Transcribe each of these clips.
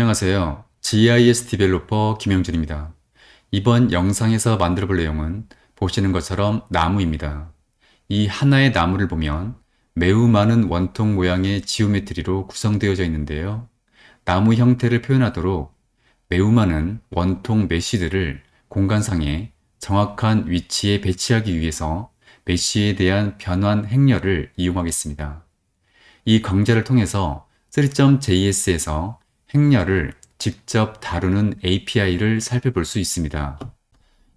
안녕하세요. GIS 디벨로퍼 김영준입니다. 이번 영상에서 만들어 볼 내용은 보시는 것처럼 나무입니다. 이 하나의 나무를 보면 매우 많은 원통 모양의 지오메트리로 구성되어져 있는데요. 나무 형태를 표현하도록 매우 많은 원통 메쉬들을 공간상에 정확한 위치에 배치하기 위해서 메쉬에 대한 변환 행렬을 이용하겠습니다. 이 강좌를 통해서 3.js에서 행렬을 직접 다루는 API를 살펴볼 수 있습니다.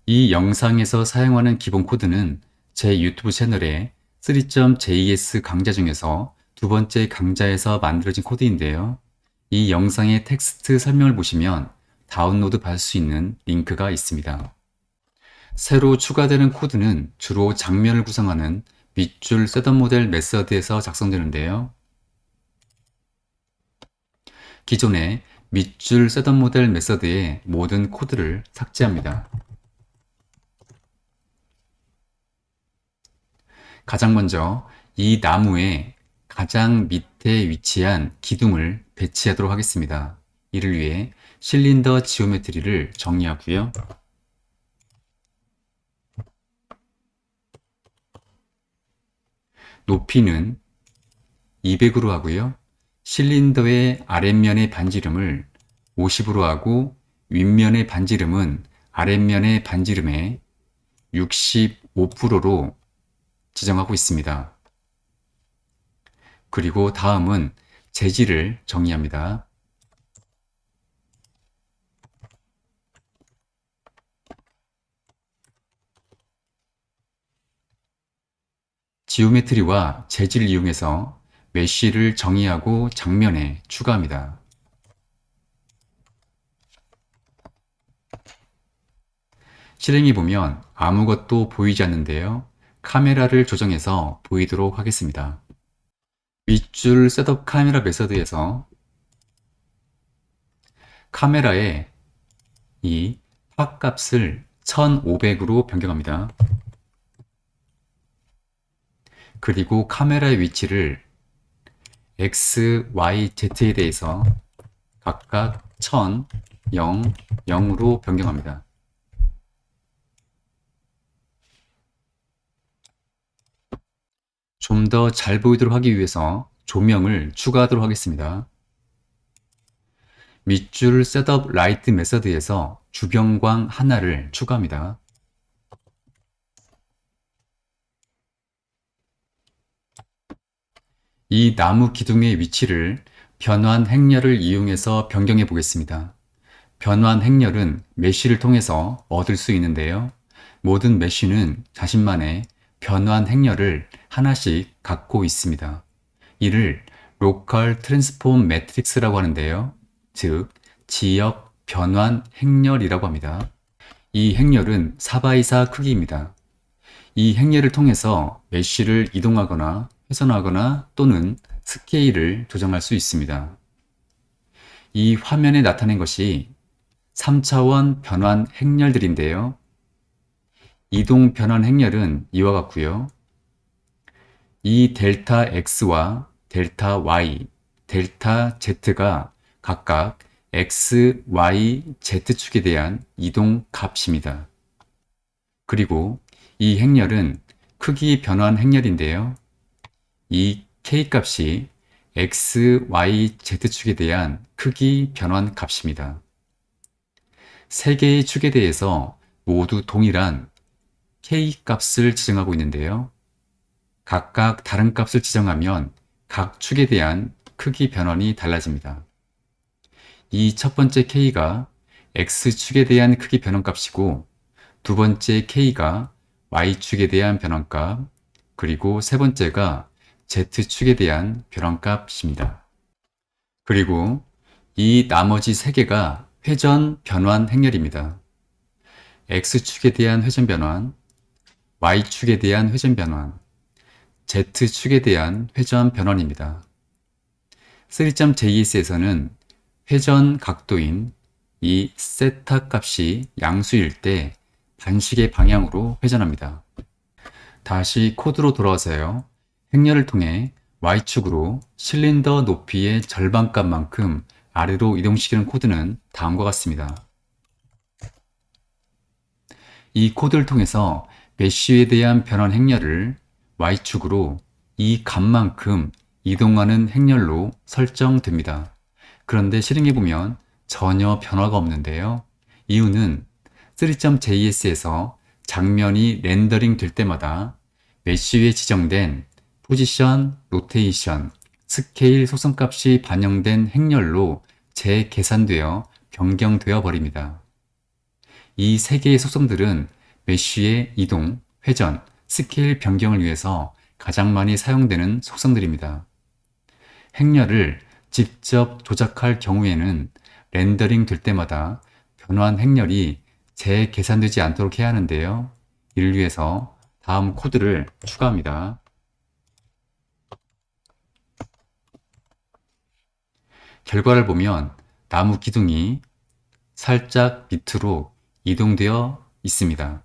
이 영상에서 사용하는 기본 코드는 제 유튜브 채널에 3.js 강좌 중에서 두 번째 강좌에서 만들어진 코드인데요. 이 영상의 텍스트 설명을 보시면 다운로드 받을 수 있는 링크가 있습니다. 새로 추가되는 코드는 주로 장면을 구성하는 밑줄 셋업 모델 메서드에서 작성되는데요. 기존의 밑줄 셋업 모델 메서드의 모든 코드를 삭제합니다. 가장 먼저 이 나무의 가장 밑에 위치한 기둥을 배치하도록 하겠습니다. 이를 위해 실린더 지오메트리를 정의하고요. 높이는 200으로 하고요. 실린더의 아랫면의 반지름을 50으로 하고 윗면의 반지름은 아랫면의 반지름의 65%로 지정하고 있습니다. 그리고 다음은 재질을 정의합니다. 지오메트리와 재질을 이용해서 메쉬를 정의하고 장면에 추가합니다. 실행해 보면 아무것도 보이지 않는데요. 카메라를 조정해서 보이도록 하겠습니다. 밑줄 셋업 카메라 메서드에서 카메라의 이 팝값을 1500으로 변경합니다. 그리고 카메라의 위치를 X, Y, Z에 대해서 각각 1000, 0, 0으로 변경합니다. 좀 더 잘 보이도록 하기 위해서 조명을 추가하도록 하겠습니다. 밑줄 셋업 라이트 메서드에서 주변광 하나를 추가합니다. 이 나무 기둥의 위치를 변환 행렬을 이용해서 변경해 보겠습니다. 변환 행렬은 메쉬를 통해서 얻을 수 있는데요. 모든 메쉬는 자신만의 변환 행렬을 하나씩 갖고 있습니다. 이를 로컬 트랜스폼 매트릭스라고 하는데요. 즉, 지역 변환 행렬이라고 합니다. 이 행렬은 4x4 크기입니다. 이 행렬을 통해서 메쉬를 이동하거나 훼손하거나 또는 스케일을 조정할 수 있습니다. 이 화면에 나타낸 것이 3차원 변환 행렬들인데요. 이동 변환 행렬은 이와 같고요. 이 델타 X와 델타 Y, 델타 Z가 각각 X, Y, Z축에 대한 이동 값입니다. 그리고 이 행렬은 크기 변환 행렬인데요. 이 K 값이 X, Y, Z축에 대한 크기 변환 값입니다. 세 개의 축에 대해서 모두 동일한 K 값을 지정하고 있는데요. 각각 다른 값을 지정하면 각 축에 대한 크기 변환이 달라집니다. 이 첫 번째 K가 X축에 대한 크기 변환값이고 두 번째 K가 Y축에 대한 변환값 그리고 세 번째가 Z축에 대한 변환값입니다. 그리고 이 나머지 세 개가 회전 변환 행렬입니다. X축에 대한 회전 변환, Y축에 대한 회전 변환, Z축에 대한 회전 변환입니다. 3.js에서는 회전 각도인 이 세타 값이 양수일 때 반식의 방향으로 회전합니다. 다시 코드로 돌아와서요. 행렬을 통해 Y축으로 실린더 높이의 절반값만큼 아래로 이동시키는 코드는 다음과 같습니다. 이 코드를 통해서 메쉬에 대한 변환 행렬을 Y축으로 이 값만큼 이동하는 행렬로 설정됩니다. 그런데 실행해보면 전혀 변화가 없는데요. 이유는 3.js에서 장면이 렌더링 될 때마다 메쉬에 지정된 포지션, 로테이션, 스케일 속성값이 반영된 행렬로 재계산되어 변경되어 버립니다. 이 세 개의 속성들은 메쉬의 이동, 회전, 스케일 변경을 위해서 가장 많이 사용되는 속성들입니다. 행렬을 직접 조작할 경우에는 렌더링 될 때마다 변환 행렬이 재계산되지 않도록 해야 하는데요. 이를 위해서 다음 코드를 추가합니다. 결과를 보면 나무 기둥이 살짝 밑으로 이동되어 있습니다.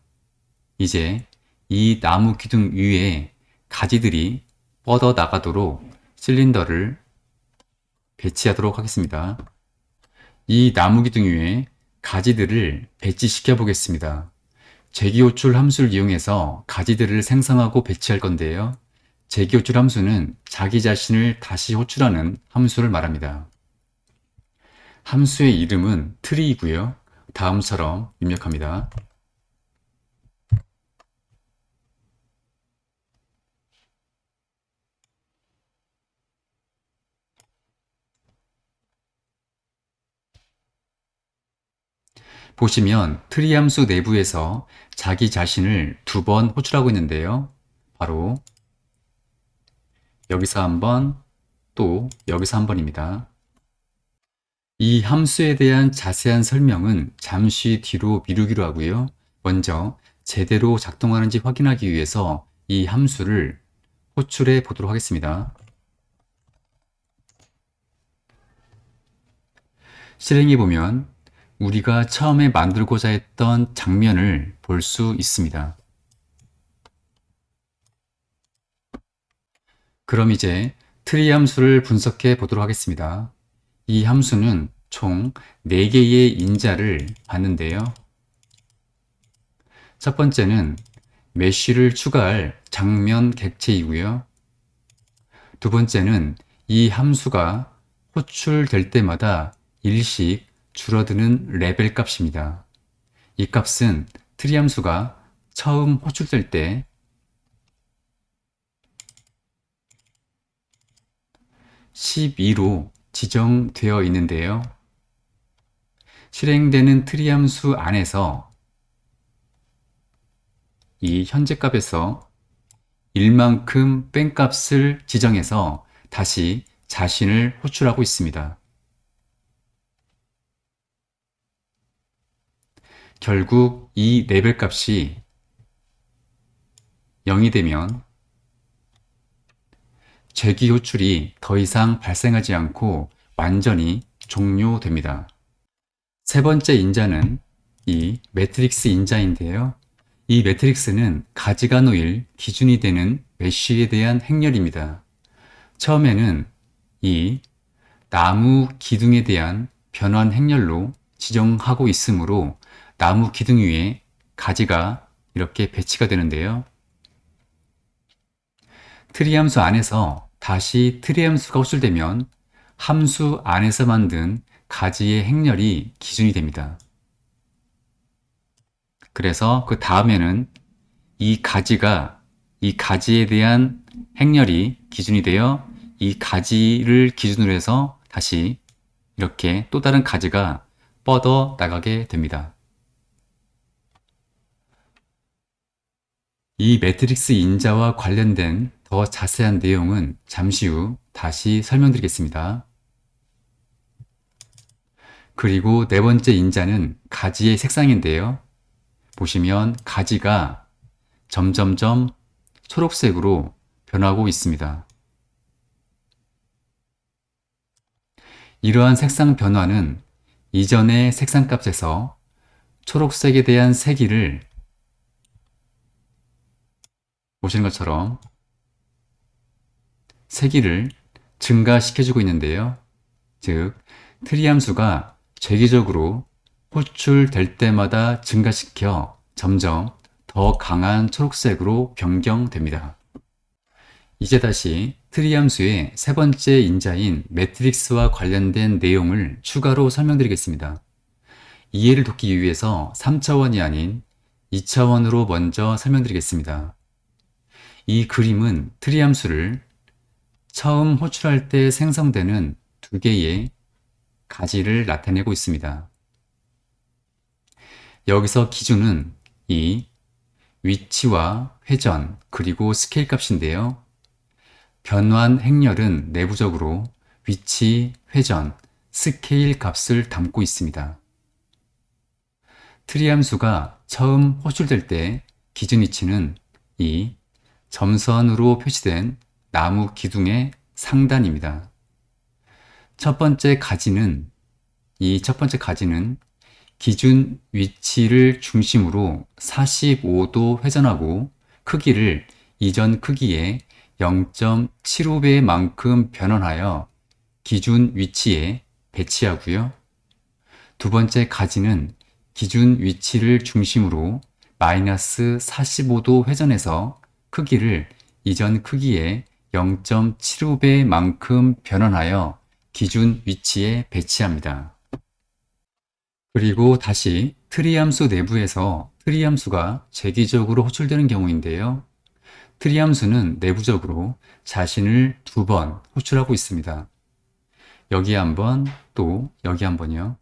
이제 이 나무 기둥 위에 가지들이 뻗어 나가도록 실린더를 배치하도록 하겠습니다. 이 나무 기둥 위에 가지들을 배치시켜 보겠습니다. 재기호출 함수를 이용해서 가지들을 생성하고 배치할 건데요. 재기호출 함수는 자기 자신을 다시 호출하는 함수를 말합니다. 함수의 이름은 tree이고요. 다음처럼 입력합니다. 보시면 트리 함수 내부에서 자기 자신을 두 번 호출하고 있는데요. 바로 여기서 한 번, 또 여기서 한 번입니다. 이 함수에 대한 자세한 설명은 잠시 뒤로 미루기로 하고요. 먼저 제대로 작동하는지 확인하기 위해서 이 함수를 호출해 보도록 하겠습니다. 실행해 보면 우리가 처음에 만들고자 했던 장면을 볼 수 있습니다. 그럼 이제 트리 함수를 분석해 보도록 하겠습니다. 이 함수는 총 4개의 인자를 받는데요. 첫 번째는 메쉬를 추가할 장면 객체이고요. 두 번째는 이 함수가 호출될 때마다 일씩 줄어드는 레벨 값입니다. 이 값은 트리 함수가 처음 호출될 때 12로 지정되어 있는데요. 실행되는 트리 함수 안에서 이 현재 값에서 1만큼 뺀 값을 지정해서 다시 자신을 호출하고 있습니다. 결국 이 레벨 값이 0이 되면 재기 호출이 더 이상 발생하지 않고 완전히 종료됩니다. 세 번째 인자는 이 매트릭스 인자인데요. 이 매트릭스는 가지가 놓일 기준이 되는 메쉬에 대한 행렬입니다. 처음에는 이 나무 기둥에 대한 변환 행렬로 지정하고 있으므로 나무 기둥 위에 가지가 이렇게 배치가 되는데요. 트리 함수 안에서 다시 트리 함수가 호출되면 함수 안에서 만든 가지의 행렬이 기준이 됩니다. 그래서 그 다음에는 이 가지에 대한 행렬이 기준이 되어 이 가지를 기준으로 해서 다시 이렇게 또 다른 가지가 뻗어 나가게 됩니다. 이 매트릭스 인자와 관련된 더 자세한 내용은 잠시 후 다시 설명드리겠습니다. 그리고 네 번째 인자는 가지의 색상인데요. 보시면 가지가 점점점 초록색으로 변하고 있습니다. 이러한 색상 변화는 이전의 색상 값에서 초록색에 대한 세기를 보시는 것처럼 세기를 증가시켜주고 있는데요. 즉, 트리함수가 재기적으로 호출될 때마다 증가시켜 점점 더 강한 초록색으로 변경됩니다. 이제 다시 트리함수의 세 번째 인자인 매트릭스와 관련된 내용을 추가로 설명드리겠습니다. 이해를 돕기 위해서 3차원이 아닌 2차원으로 먼저 설명드리겠습니다. 이 그림은 트리함수를 처음 호출할 때 생성되는 두 개의 가지를 나타내고 있습니다. 여기서 기준은 이 위치와 회전 그리고 스케일 값인데요. 변환 행렬은 내부적으로 위치, 회전, 스케일 값을 담고 있습니다. 트리함수가 처음 호출될 때 기준 위치는 이 점선으로 표시된 나무 기둥의 상단입니다. 첫 번째 가지는 기준 위치를 중심으로 45도 회전하고 크기를 이전 크기의 0.75배만큼 변환하여 기준 위치에 배치하고요. 두 번째 가지는 기준 위치를 중심으로 마이너스 45도 회전해서 크기를 이전 크기의 0.75배만큼 변환하여 기준 위치에 배치합니다. 그리고 다시 트리함수 내부에서 트리함수가 재기적으로 호출되는 경우인데요. 트리함수는 내부적으로 자신을 두 번 호출하고 있습니다. 여기 한번, 또 여기 한번이요.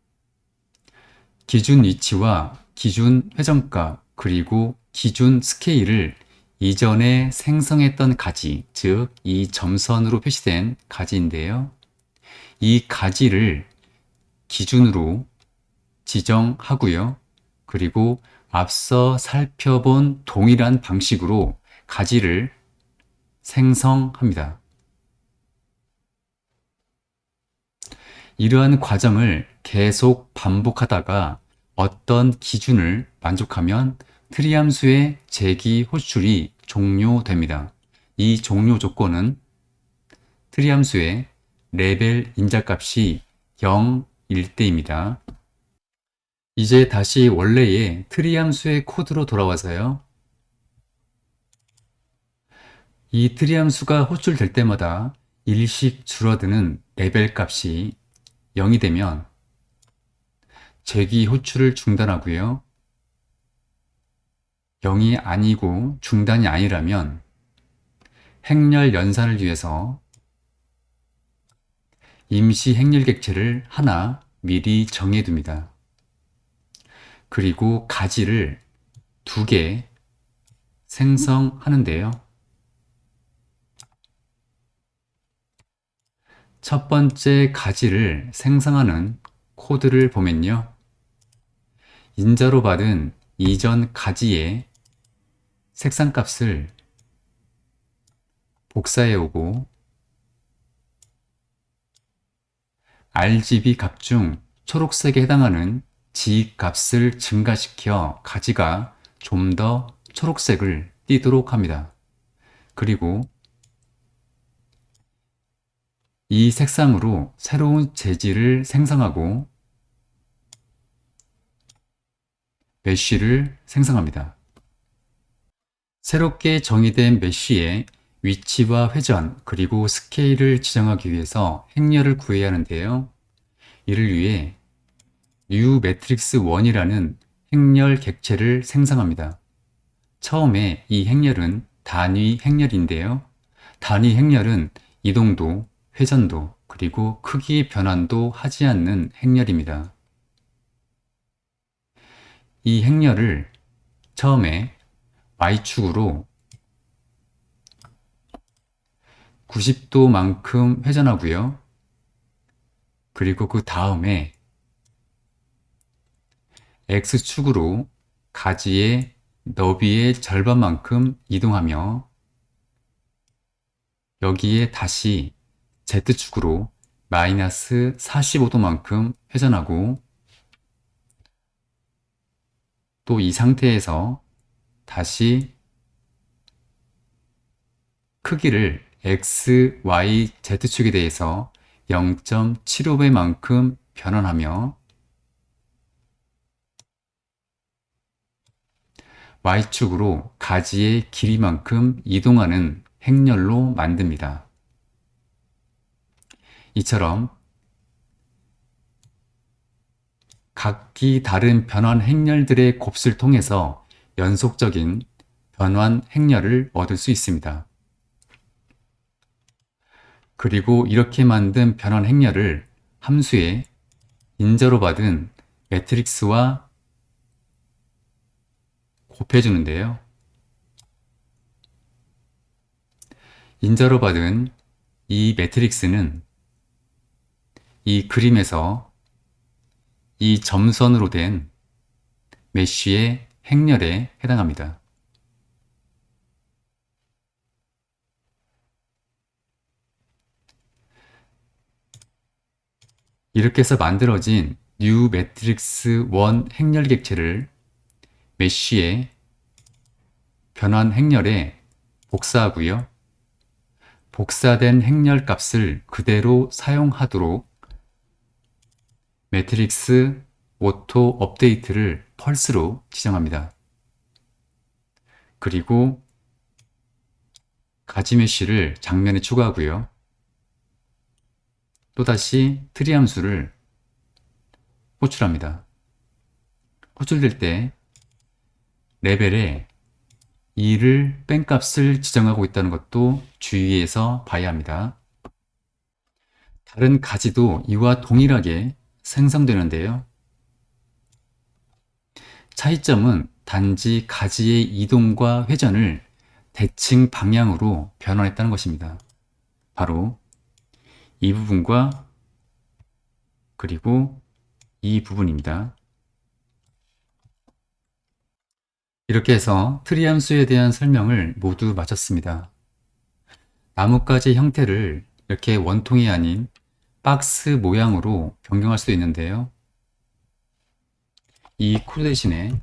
기준 위치와 기준 회전값 그리고 기준 스케일을 이전에 생성했던 가지, 즉 이 점선으로 표시된 가지인데요. 이 가지를 기준으로 지정하고요. 그리고 앞서 살펴본 동일한 방식으로 가지를 생성합니다. 이러한 과정을 계속 반복하다가 어떤 기준을 만족하면 트리함수의 재기 호출이 종료됩니다. 이 종료 조건은 트리함수의 레벨 인자값이 0일 때입니다. 이제 다시 원래의 트리함수의 코드로 돌아와서요. 이 트리함수가 호출될 때마다 일씩 줄어드는 레벨 값이 0이 되면 재기 호출을 중단하고요. 0이 아니고 중단이 아니라면 행렬 연산을 위해서 임시 행렬 객체를 하나 미리 정해둡니다. 그리고 가지를 2개 생성하는데요. 첫 번째 가지를 생성하는 코드를 보면요. 인자로 받은 이전 가지의 색상값을 복사해 오고 RGB 값 중 초록색에 해당하는 G 값을 증가시켜 가지가 좀 더 초록색을 띠도록 합니다. 그리고 이 색상으로 새로운 재질을 생성하고 메쉬를 생성합니다. 새롭게 정의된 메쉬의 위치와 회전 그리고 스케일을 지정하기 위해서 행렬을 구해야 하는데요. 이를 위해 new matrix 1이라는 행렬 객체를 생성합니다. 처음에 이 행렬은 단위 행렬인데요. 단위 행렬은 이동도, 회전도, 그리고 크기 변환도 하지 않는 행렬입니다. 이 행렬을 처음에 Y축으로 90도만큼 회전하고요. 그리고 그 다음에 X축으로 가지의 너비의 절반만큼 이동하며 여기에 다시 Z축으로 마이너스 45도만큼 회전하고 또 이 상태에서 다시 크기를 X, Y, Z축에 대해서 0.75배만큼 변환하며 Y축으로 가지의 길이만큼 이동하는 행렬로 만듭니다. 이처럼 각기 다른 변환 행렬들의 곱수를 통해서 연속적인 변환 행렬을 얻을 수 있습니다. 그리고 이렇게 만든 변환 행렬을 함수에 인자로 받은 매트릭스와 곱해주는데요. 인자로 받은 이 매트릭스는 이 그림에서 이 점선으로 된 메쉬의 행렬에 해당합니다. 이렇게 해서 만들어진 뉴 매트릭스 1 행렬 객체를 메쉬의 변환 행렬에 복사하고요. 복사된 행렬 값을 그대로 사용하도록 매트릭스 오토 업데이트를 펄스로 지정합니다. 그리고 가지 메쉬를 장면에 추가하고요. 또다시 트리 함수를 호출합니다. 호출될 때 레벨에 2를 뺀 값을 지정하고 있다는 것도 주의해서 봐야 합니다. 다른 가지도 이와 동일하게 생성되는데요. 차이점은 단지 가지의 이동과 회전을 대칭 방향으로 변환했다는 것입니다. 바로 이 부분과 그리고 이 부분입니다. 이렇게 해서 트리 함수에 대한 설명을 모두 마쳤습니다. 나뭇가지 형태를 이렇게 원통이 아닌 박스 모양으로 변경할 수도 있는데요. 이 코드 대신에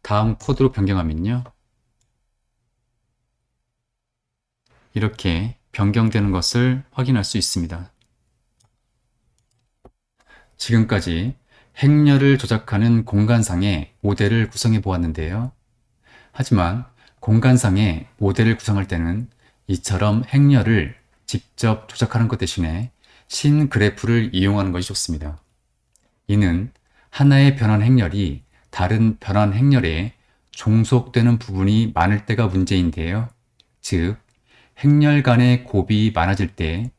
다음 코드로 변경하면요. 이렇게 변경되는 것을 확인할 수 있습니다. 지금까지 행렬을 조작하는 공간상의 모델을 구성해 보았는데요. 하지만 공간상의 모델을 구성할 때는 이처럼 행렬을 직접 조작하는 것 대신에 신 그래프를 이용하는 것이 좋습니다. 이는 하나의 변환 행렬이 다른 변환 행렬에 종속되는 부분이 많을 때가 문제인데요. 즉, 행렬 간의 곱이 많아질 때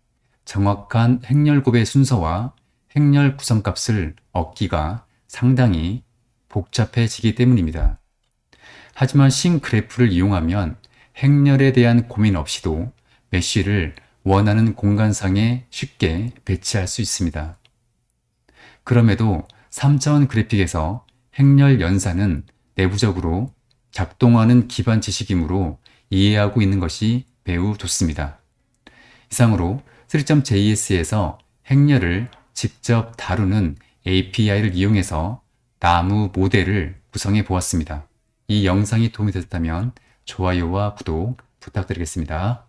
정확한 행렬 곱의 순서와 행렬 구성값을 얻기가 상당히 복잡해지기 때문입니다. 하지만 신 그래프를 이용하면 행렬에 대한 고민 없이도 메쉬를 원하는 공간상에 쉽게 배치할 수 있습니다. 그럼에도 3차원 그래픽에서 행렬 연산은 내부적으로 작동하는 기반 지식이므로 이해하고 있는 것이 매우 좋습니다. 이상으로 3.js에서 행렬을 직접 다루는 API를 이용해서 나무 모델을 구성해 보았습니다. 이 영상이 도움이 되셨다면 좋아요와 구독 부탁드리겠습니다.